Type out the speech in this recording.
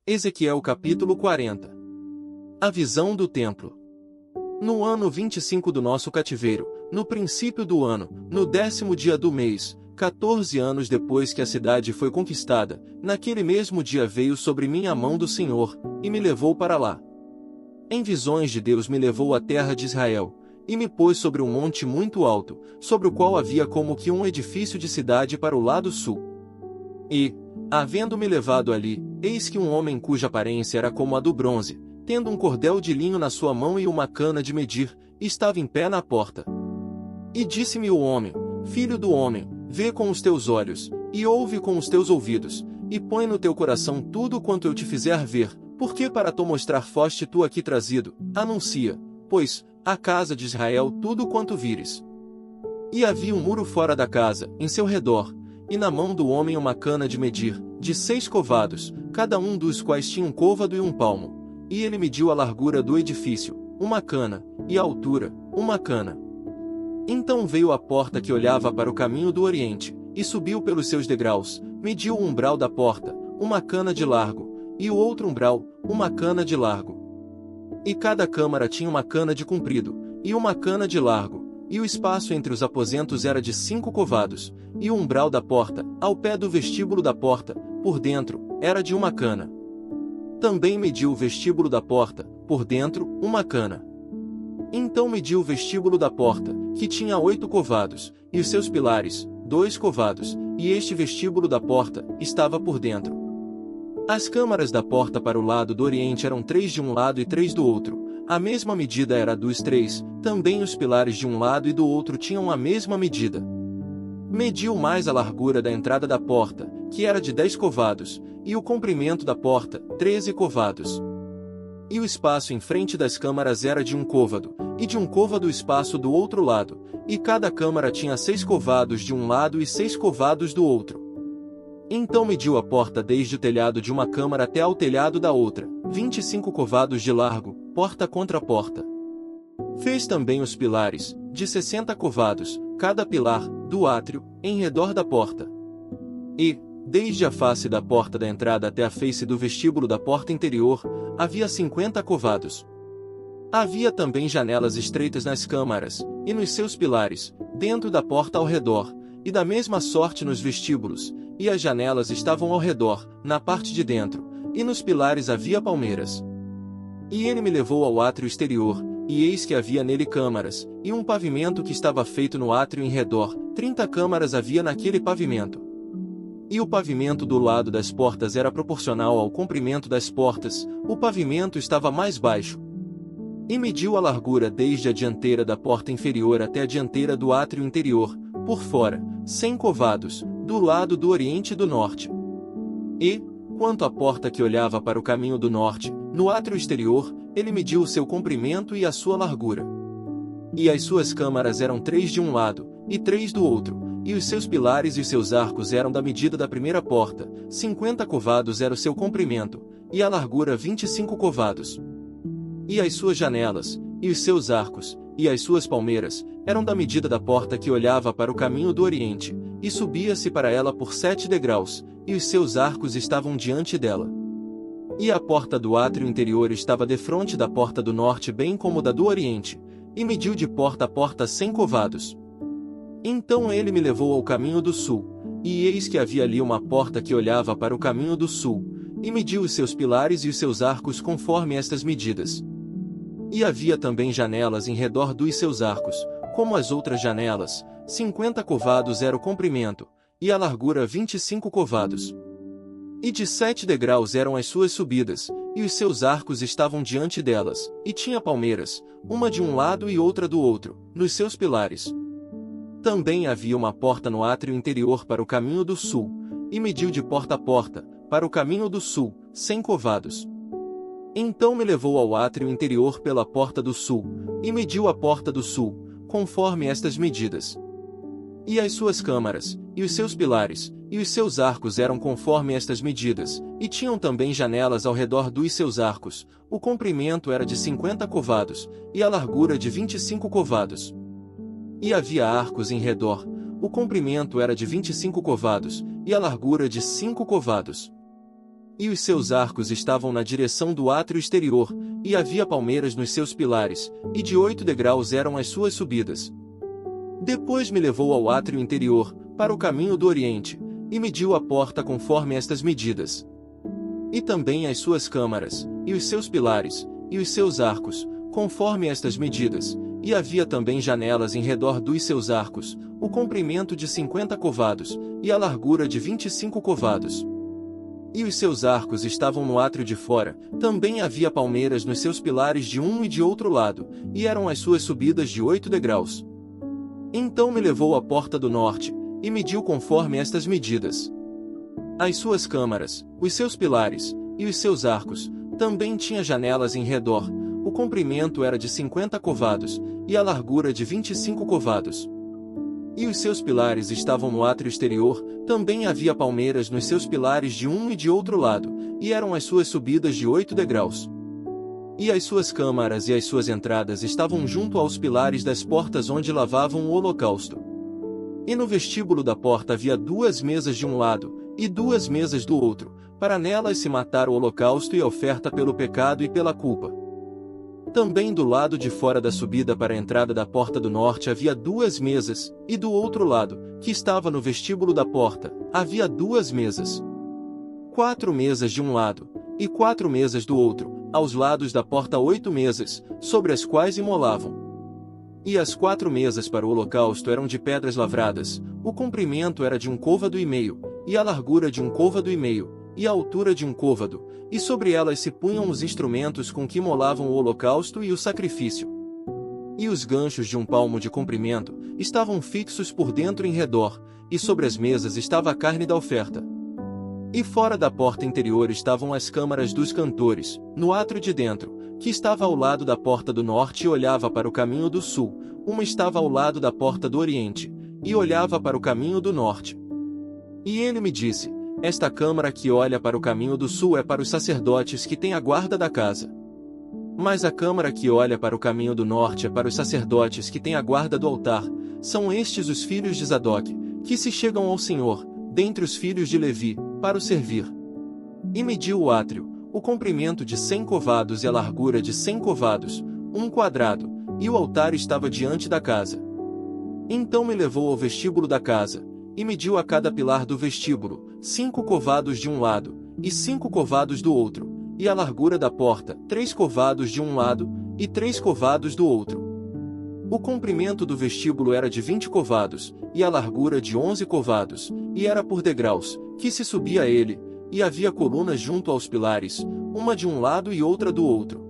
Ezequiel capítulo 40. A visão do templo. No ano 25 do nosso cativeiro, no princípio do ano, no 10º dia do mês, 14 anos depois que a cidade foi conquistada, naquele mesmo dia veio sobre mim a mão do Senhor, e me levou para lá. Em visões de Deus me levou à terra de Israel, e me pôs sobre um monte muito alto, sobre o qual havia como que um edifício de cidade para o lado sul. E, havendo-me levado ali, eis que um homem cuja aparência era como a do bronze, tendo um cordel de linho na sua mão e uma cana de medir, estava em pé na porta. E disse-me o homem: Filho do homem, vê com os teus olhos, e ouve com os teus ouvidos, e põe no teu coração tudo quanto eu te fizer ver, porque para te mostrar foste tu aqui trazido, anuncia, pois, à casa de Israel tudo quanto vires. E havia um muro fora da casa, em seu redor, e na mão do homem uma cana de medir, de 6 covados, cada um dos quais tinha um côvado e um palmo. E ele mediu a largura do edifício, uma cana, e a altura, uma cana. Então veio à porta que olhava para o caminho do oriente, e subiu pelos seus degraus, mediu o umbral da porta, uma cana de largo, e o outro umbral, uma cana de largo. E cada câmara tinha uma cana de comprido, e uma cana de largo, e o espaço entre os aposentos era de 5 covados, e o umbral da porta, ao pé do vestíbulo da porta, por dentro, era de uma cana. Também mediu o vestíbulo da porta, por dentro, uma cana. Então mediu o vestíbulo da porta, que tinha 8 covados, e os seus pilares, 2 covados, e este vestíbulo da porta, estava por dentro. As câmaras da porta para o lado do oriente eram 3 de um lado e 3 do outro, a mesma medida era dos 3, também os pilares de um lado e do outro tinham a mesma medida. Mediu mais a largura da entrada da porta, que era de 10 covados, e o comprimento da porta, 13 covados. E o espaço em frente das câmaras era de um côvado, e de um côvado o espaço do outro lado, e cada câmara tinha 6 covados de um lado e 6 covados do outro. Então mediu a porta desde o telhado de uma câmara até ao telhado da outra, 25 covados de largo, porta contra porta. Fez também os pilares, de 60 covados, cada pilar, do átrio, em redor da porta. E, desde a face da porta da entrada até a face do vestíbulo da porta interior, havia 50 covados. Havia também janelas estreitas nas câmaras, e nos seus pilares, dentro da porta ao redor, e da mesma sorte nos vestíbulos, e as janelas estavam ao redor, na parte de dentro, e nos pilares havia palmeiras. E ele me levou ao átrio exterior, e eis que havia nele câmaras, e um pavimento que estava feito no átrio em redor, 30 câmaras havia naquele pavimento. E o pavimento do lado das portas era proporcional ao comprimento das portas, o pavimento estava mais baixo. E mediu a largura desde a dianteira da porta inferior até a dianteira do átrio interior, por fora, 100 covados, do lado do oriente e do norte. E, quanto à porta que olhava para o caminho do norte, no átrio exterior, ele mediu o seu comprimento e a sua largura. E as suas câmaras eram 3 de um lado, e 3 do outro, e os seus pilares e os seus arcos eram da medida da primeira porta, 50 covados era o seu comprimento, e a largura 25 covados. E as suas janelas, e os seus arcos, e as suas palmeiras, eram da medida da porta que olhava para o caminho do oriente, e subia-se para ela por 7 degraus, e os seus arcos estavam diante dela. E a porta do átrio interior estava defronte da porta do norte bem como da do oriente, e mediu de porta a porta 100 covados. Então ele me levou ao caminho do sul, e eis que havia ali uma porta que olhava para o caminho do sul, e mediu os seus pilares e os seus arcos conforme estas medidas. E havia também janelas em redor dos seus arcos, como as outras janelas, 50 covados era o comprimento, e a largura 25 covados. E de 7 degraus eram as suas subidas, e os seus arcos estavam diante delas, e tinha palmeiras, uma de um lado e outra do outro, nos seus pilares. Também havia uma porta no átrio interior para o caminho do sul, e mediu de porta a porta, para o caminho do sul, 100 covados. Então me levou ao átrio interior pela porta do sul, e mediu a porta do sul, conforme estas medidas. E as suas câmaras, e os seus pilares, e os seus arcos eram conforme estas medidas, e tinham também janelas ao redor dos seus arcos, o comprimento era de 50 covados, e a largura de 25 covados. E havia arcos em redor, o comprimento era de 25 covados, e a largura de 5 covados. e os seus arcos estavam na direção do átrio exterior, e havia palmeiras nos seus pilares, e de 8 degraus eram as suas subidas. Depois me levou ao átrio interior, para o caminho do oriente, e mediu a porta conforme estas medidas. E também as suas câmaras, e os seus pilares, e os seus arcos, conforme estas medidas, e havia também janelas em redor dos seus arcos, o comprimento de 50 covados, e a largura de 25 covados. E os seus arcos estavam no átrio de fora, também havia palmeiras nos seus pilares de um e de outro lado, e eram as suas subidas de 8 degraus. Então me levou à porta do norte, e mediu conforme estas medidas. As suas câmaras, os seus pilares, e os seus arcos, também tinha janelas em redor, o comprimento era de 50 covados, e a largura de 25 covados. E os seus pilares estavam no átrio exterior, também havia palmeiras nos seus pilares de um e de outro lado, e eram as suas subidas de 8 degraus. E as suas câmaras e as suas entradas estavam junto aos pilares das portas onde lavavam o holocausto. E no vestíbulo da porta havia 2 mesas de um lado, e 2 mesas do outro, para nelas se matar o holocausto e a oferta pelo pecado e pela culpa. Também do lado de fora da subida para a entrada da porta do norte havia 2 mesas, e do outro lado, que estava no vestíbulo da porta, havia 2 mesas. 4 mesas de um lado, e 4 mesas do outro, aos lados da porta 8 mesas, sobre as quais imolavam. E as 4 mesas para o holocausto eram de pedras lavradas, o comprimento era de 1 côvado e meio, e a largura de 1 côvado e meio, e a altura de 1 côvado, e sobre elas se punham os instrumentos com que imolavam o holocausto e o sacrifício. E os ganchos de 1 palmo de comprimento estavam fixos por dentro em redor, e sobre as mesas estava a carne da oferta. E fora da porta interior estavam as câmaras dos cantores, no átrio de dentro, que estava ao lado da porta do norte e olhava para o caminho do sul, uma estava ao lado da porta do oriente, e olhava para o caminho do norte. E ele me disse: esta câmara que olha para o caminho do sul é para os sacerdotes que têm a guarda da casa. Mas a câmara que olha para o caminho do norte é para os sacerdotes que têm a guarda do altar, são estes os filhos de Zadok, que se chegam ao Senhor, dentre os filhos de Levi, para o servir. E mediu o átrio, o comprimento de 100 covados e a largura de 100 covados, 1 quadrado, e o altar estava diante da casa. Então me levou ao vestíbulo da casa, e mediu a cada pilar do vestíbulo, 5 covados de um lado, e 5 covados do outro, e a largura da porta, 3 covados de um lado, e 3 covados do outro. O comprimento do vestíbulo era de 20 covados, e a largura de 11 covados, e era por degraus, que se subia a ele, e havia colunas junto aos pilares, uma de um lado e outra do outro.